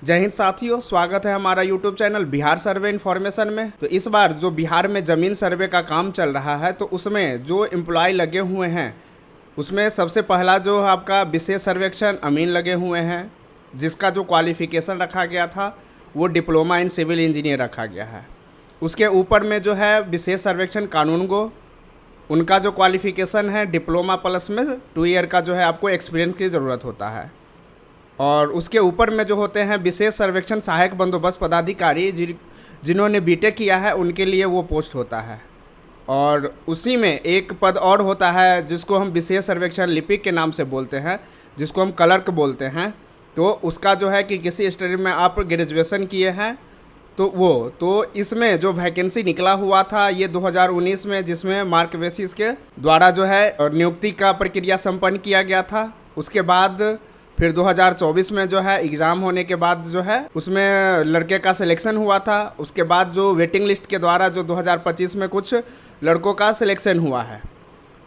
जय हिंद साथियों, स्वागत है हमारा यूट्यूब चैनल बिहार सर्वे इन्फॉर्मेशन में। तो इस बार जो बिहार में ज़मीन सर्वे का काम चल रहा है, तो उसमें जो एम्प्लॉय लगे हुए हैं उसमें सबसे पहला जो आपका विशेष सर्वेक्षण अमीन लगे हुए हैं, जिसका जो क्वालिफ़िकेशन रखा गया था वो डिप्लोमा इन सिविल इंजीनियर रखा गया है। उसके ऊपर में जो है विशेष सर्वेक्षण कानूनगो, उनका जो क्वालिफ़िकेशन है डिप्लोमा प्लस में 2 ईयर का जो है आपको एक्सपीरियंस की ज़रूरत होता है। और उसके ऊपर में जो होते हैं विशेष सर्वेक्षण सहायक बंदोबस्त पदाधिकारी, जिन्होंने बीटेक किया है उनके लिए वो पोस्ट होता है। और उसी में एक पद और होता है जिसको हम विशेष सर्वेक्षण लिपिक के नाम से बोलते हैं, जिसको हम क्लर्क बोलते हैं। तो उसका जो है कि किसी स्ट्रीम में आप ग्रेजुएशन किए हैं तो इसमें जो वैकेंसी निकला हुआ था ये 2019 में, जिसमें मार्क बेसिस के द्वारा जो है नियुक्ति का प्रक्रिया संपन्न किया गया था। उसके बाद फिर 2024 में जो है एग्ज़ाम होने के बाद जो है उसमें लड़के का सिलेक्शन हुआ था। उसके बाद जो वेटिंग लिस्ट के द्वारा जो 2025 में कुछ लड़कों का सिलेक्शन हुआ है।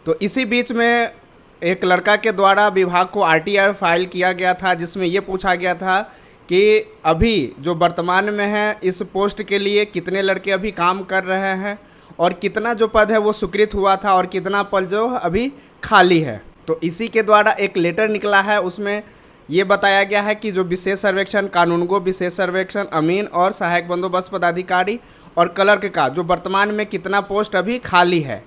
तो इसी बीच में एक लड़का के द्वारा विभाग को आरटीआई फाइल किया गया था, जिसमें ये पूछा गया था कि अभी जो वर्तमान में है इस पोस्ट के लिए कितने लड़के अभी काम कर रहे हैं और कितना जो पद है वो स्वीकृत हुआ था और कितना पद जो अभी खाली है। तो इसी के द्वारा एक लेटर निकला है, उसमें ये बताया गया है कि जो विशेष सर्वेक्षण कानूनगो, विशेष सर्वेक्षण अमीन और सहायक बंदोबस्त पदाधिकारी और क्लर्क का जो वर्तमान में कितना पोस्ट अभी खाली है।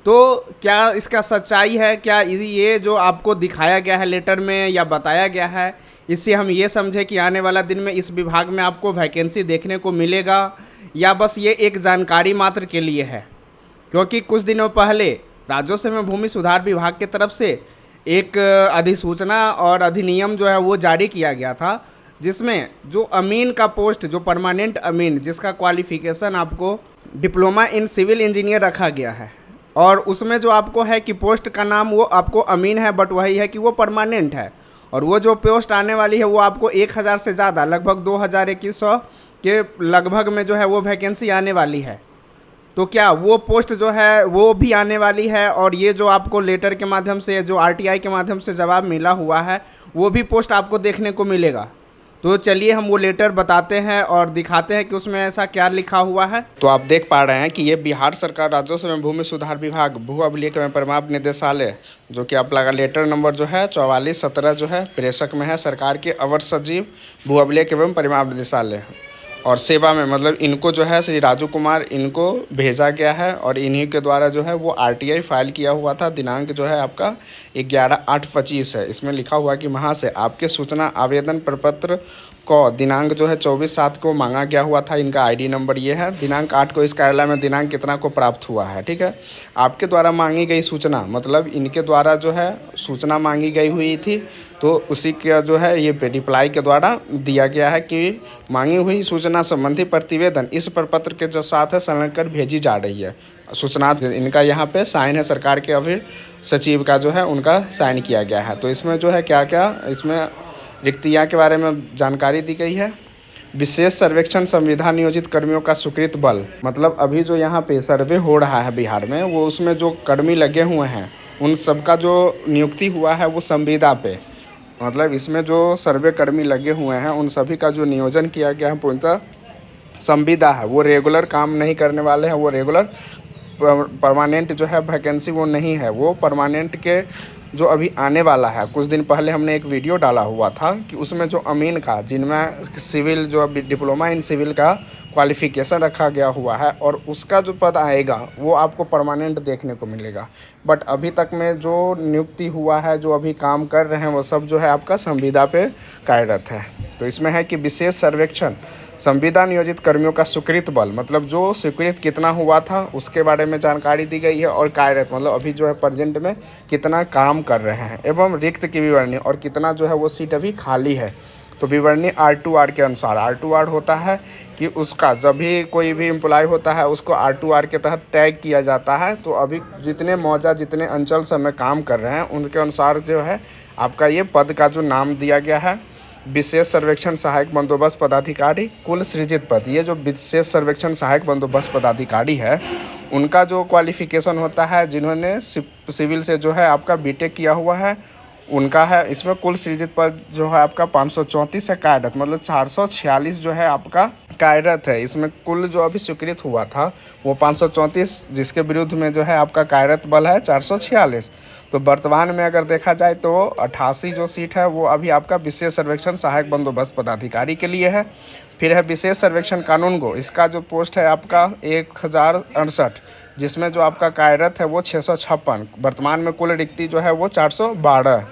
तो क्या इसका सच्चाई है, क्या ये जो आपको दिखाया गया है लेटर में या बताया गया है, इससे हम ये समझे कि आने वाला दिन में इस विभाग में आपको वैकेंसी देखने को मिलेगा, या बस ये एक जानकारी मात्र के लिए है। क्योंकि कुछ दिनों पहले राजस्व एवं भूमि सुधार विभाग की तरफ से एक अधिसूचना और अधिनियम जो है वो जारी किया गया था, जिसमें जो अमीन का पोस्ट, जो परमानेंट अमीन जिसका क्वालिफ़िकेशन आपको डिप्लोमा इन सिविल इंजीनियर रखा गया है, और उसमें जो आपको है कि पोस्ट का नाम वो आपको अमीन है, बट वही है कि वो परमानेंट है। और वो जो पोस्ट आने वाली है वो आपको 1000 से ज़्यादा, लगभग 2100 के लगभग में जो है वो वैकेंसी आने वाली है। तो क्या वो पोस्ट जो है वो भी आने वाली है, और ये जो आपको लेटर के माध्यम से, जो आरटीआई के माध्यम से जवाब मिला हुआ है, वो भी पोस्ट आपको देखने को मिलेगा। तो चलिए हम वो लेटर बताते हैं और दिखाते हैं कि उसमें ऐसा क्या लिखा हुआ है। तो आप देख पा रहे हैं कि ये बिहार सरकार राजस्व एवं भूमि सुधार विभाग भू अभिलेख एवं परिमाप निदेशालय, जो कि आप लगा लेटर नंबर जो है 4417 जो है प्रेषक में है, सरकार के अवर सचिव भू अभिलेख एवं परिमाप निदेशालय और सेवा में, मतलब इनको जो है श्री राजू कुमार, इनको भेजा गया है। और इन्हीं के द्वारा जो है वो आरटीआई फाइल किया हुआ था। दिनांक जो है आपका 11/8/25 है। इसमें लिखा हुआ कि वहाँ से आपके सूचना आवेदन प्रपत्र को दिनांक जो है 24/7 को मांगा गया हुआ था। इनका आईडी नंबर ये है। दिनांक 8 को इस कार्यालय में दिनांक कितना को प्राप्त हुआ है, ठीक है। आपके द्वारा मांगी गई सूचना, मतलब इनके द्वारा जो है सूचना मांगी गई हुई थी, तो उसी का जो है ये रिप्लाई के द्वारा दिया गया है कि मांगी हुई सूचना संबंधी प्रतिवेदन इस प्रपत्र के जो साथ है संलग्न कर भेजी जा रही है। सूचना इनका यहाँ पे साइन है, सरकार के अभी सचिव का जो है उनका साइन किया गया है। तो इसमें जो है क्या क्या इसमें रिक्तियाँ के बारे में जानकारी दी गई है। विशेष सर्वेक्षण संविधा नियोजित कर्मियों का स्वीकृत बल, मतलब अभी जो यहाँ पे सर्वे हो रहा है बिहार में, वो उसमें जो कर्मी लगे हुए हैं उन सबका जो नियुक्ति हुआ है वो संविदा पे, मतलब इसमें जो सर्वे कर्मी लगे हुए हैं उन सभी का जो नियोजन किया गया है पूर्णतः संविदा है। वो रेगुलर काम नहीं करने वाले हैं, वो रेगुलर परमानेंट जो है वैकेंसी वो नहीं है, वो परमानेंट के जो अभी आने वाला है। कुछ दिन पहले हमने एक वीडियो डाला हुआ था कि उसमें जो अमीन का, जिनमें सिविल जो अभी डिप्लोमा इन सिविल का क्वालिफ़िकेशन रखा गया हुआ है, और उसका जो पद आएगा वो आपको परमानेंट देखने को मिलेगा। बट अभी तक में जो नियुक्ति हुआ है, जो अभी काम कर रहे हैं, वो सब जो है आपका संविदा पे कार्यरत है। तो इसमें है कि विशेष सर्वेक्षण संविदा नियोजित कर्मियों का स्वीकृत बल, मतलब जो स्वीकृत कितना हुआ था उसके बारे में जानकारी दी गई है, और कार्यरत मतलब अभी जो है प्रेजेंट में कितना काम कर रहे हैं, एवं रिक्त की विवरणी और कितना जो है वो सीट अभी खाली है। तो विवरणी R2R के अनुसार, R2R होता है कि उसका जब भी कोई भी एम्प्लॉय होता है उसको R2R के तहत टैग किया जाता है। तो अभी जितने मौजा, जितने अंचल से में काम कर रहे हैं उनके अनुसार जो है आपका ये पद का जो नाम दिया गया है, विशेष सर्वेक्षण सहायक बंदोबस्त पदाधिकारी कुल सृजित पद। ये जो विशेष सर्वेक्षण सहायक बंदोबस्त पदाधिकारी है उनका जो क्वालिफ़िकेशन होता है, जिन्होंने सिविल से जो है आपका बीटेक किया हुआ है, उनका है। इसमें कुल सृजित पद जो है आपका 534 है कार्यरत, मतलब 446 जो है आपका कार्यरत है। इसमें कुल जो अभी स्वीकृत हुआ था वो 534, जिसके विरुद्ध में जो है आपका कार्यरत बल है 446। तो वर्तमान में अगर देखा जाए तो 88 जो सीट है वो अभी आपका विशेष सर्वेक्षण सहायक बंदोबस्त पदाधिकारी के लिए है। फिर है विशेष सर्वेक्षण कानूनगो, इसका जो पोस्ट है आपका 1068, जिसमें जो आपका कार्यरत है वो 656। वर्तमान में कुल रिक्ति जो है वो 412।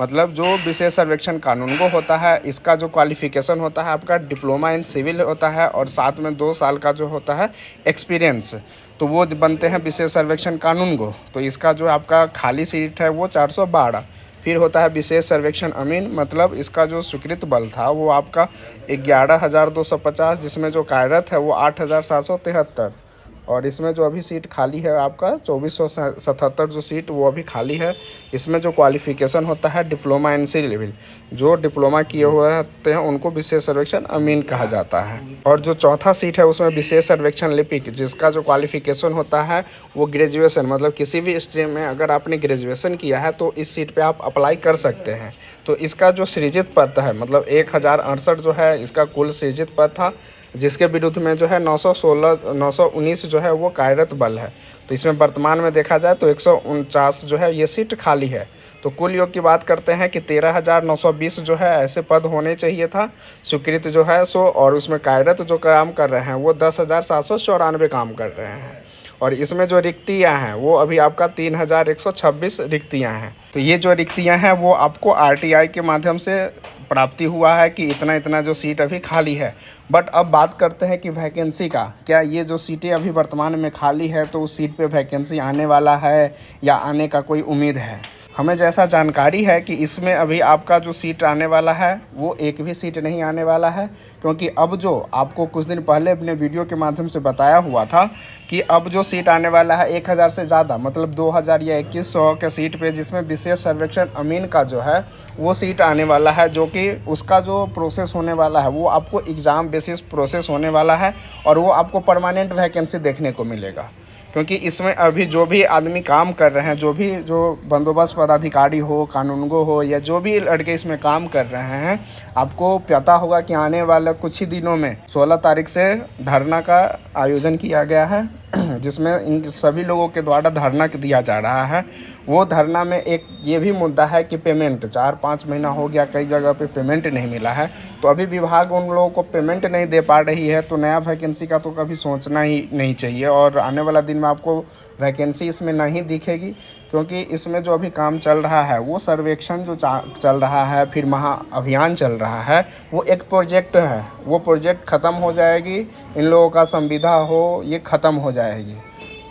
मतलब जो विशेष सर्वेक्षण कानूनगो होता है इसका जो क्वालिफिकेशन होता है आपका डिप्लोमा इन सिविल होता है, और साथ में 2 साल का जो होता है एक्सपीरियंस, तो वो बनते हैं विशेष सर्वेक्षण कानूनगो। तो इसका जो आपका खाली सीट है वो 412। फिर होता है विशेष सर्वेक्षण अमीन, मतलब इसका जो स्वीकृत बल था वो आपका 11,250, जिसमें जो कार्यरत है वो 8,773। और इसमें जो अभी सीट खाली है आपका 2477 जो सीट वो अभी खाली है। इसमें जो क्वालिफिकेशन होता है डिप्लोमा इन सिविल, जो डिप्लोमा किए हुए होते हैं उनको विशेष सर्वेक्षण अमीन कहा जाता है। और जो चौथा सीट है उसमें विशेष सर्वेक्षण लिपिक, जिसका जो क्वालिफिकेशन होता है वो ग्रेजुएशन, मतलब किसी भी स्ट्रीम में अगर आपने ग्रेजुएशन किया है तो इस सीट पर आप अप्लाई कर सकते हैं। तो इसका जो सृजित पद है मतलब 1068 जो है इसका कुल सृजित पद था, जिसके विरुद्ध में जो है 919 जो है वो कार्यरत बल है। तो इसमें वर्तमान में देखा जाए तो 149 जो है ये सीट खाली है। तो कुल योग की बात करते हैं कि 13,920 जो है ऐसे पद होने चाहिए था स्वीकृत जो है सो, और उसमें कार्यरत जो काम कर रहे हैं वो 10,794 काम कर रहे हैं। और इसमें जो रिक्तियां हैं वो अभी आपका 3,126 रिक्तियां हैं। तो ये जो रिक्तियां हैं वो आपको आरटीआई के माध्यम से प्राप्ति हुआ है कि इतना इतना जो सीट अभी खाली है। बट अब बात करते हैं कि वैकेंसी का, क्या ये जो सीटें अभी वर्तमान में खाली है तो उस सीट पे वैकेंसी आने वाला है या आने का कोई उम्मीद है? हमें जैसा जानकारी है कि इसमें अभी आपका जो सीट आने वाला है वो एक भी सीट नहीं आने वाला है, क्योंकि अब जो आपको कुछ दिन पहले अपने वीडियो के माध्यम से बताया हुआ था कि अब जो सीट आने वाला है 1000 से ज़्यादा, मतलब 2000 या 2100 के सीट पे, जिसमें विशेष सर्वेक्षण अमीन का जो है वो सीट आने वाला है, जो कि उसका जो प्रोसेस होने वाला है वो आपको एग्ज़ाम बेसिस प्रोसेस होने वाला है, और वो आपको परमानेंट वैकेंसी देखने को मिलेगा। क्योंकि इसमें अभी जो भी आदमी काम कर रहे हैं, जो बंदोबस्त पदाधिकारी हो, कानूनगो हो, या जो भी लड़के इसमें काम कर रहे हैं, आपको पता होगा कि आने वाले कुछ ही दिनों में 16 तारीख से धरना का आयोजन किया गया है, जिसमें इन सभी लोगों के द्वारा धरना दिया जा रहा है। वो धरना में एक ये भी मुद्दा है कि पेमेंट 4-5 महीना हो गया, कई जगह पे पेमेंट नहीं मिला है, तो अभी विभाग उन लोगों को पेमेंट नहीं दे पा रही है। तो नया वैकेंसी का तो कभी सोचना ही नहीं चाहिए, और आने वाला दिन में आपको वैकेंसी इसमें नहीं दिखेगी, क्योंकि इसमें जो अभी काम चल रहा है वो सर्वेक्षण जो चल रहा है, फिर महा अभियान चल रहा है, वो एक प्रोजेक्ट है। वो प्रोजेक्ट ख़त्म हो जाएगी, इन लोगों का संविदा हो ये ख़त्म हो जाएगी।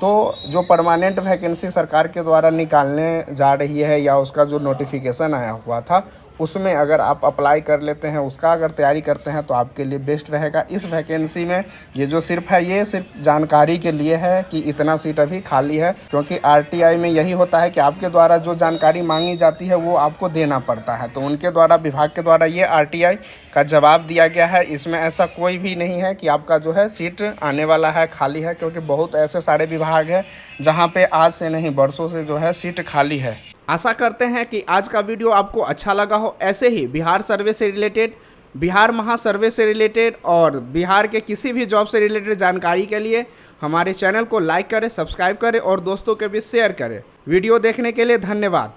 तो जो परमानेंट वैकेंसी सरकार के द्वारा निकालने जा रही है या उसका जो नोटिफिकेशन आया हुआ था उसमें अगर आप अप्लाई कर लेते हैं, उसका अगर तैयारी करते हैं तो आपके लिए बेस्ट रहेगा। इस वैकेंसी में ये जो सिर्फ है ये सिर्फ जानकारी के लिए है कि इतना सीट अभी खाली है, क्योंकि आरटीआई में यही होता है कि आपके द्वारा जो जानकारी मांगी जाती है वो आपको देना पड़ता है। तो उनके द्वारा, विभाग के द्वारा ये आरटीआई का जवाब दिया गया है। इसमें ऐसा कोई भी नहीं है कि आपका जो है सीट आने वाला है, खाली है, क्योंकि बहुत ऐसे सारे विभाग हैं जहाँ पे आज से नहीं बरसों से जो है सीट खाली है। आशा करते हैं कि आज का वीडियो आपको अच्छा लगा हो। ऐसे ही बिहार सर्वे से रिलेटेड, बिहार महासर्वे से रिलेटेड और बिहार के किसी भी जॉब से रिलेटेड जानकारी के लिए हमारे चैनल को लाइक करें, सब्सक्राइब करें और दोस्तों के बीच शेयर करें। वीडियो देखने के लिए धन्यवाद।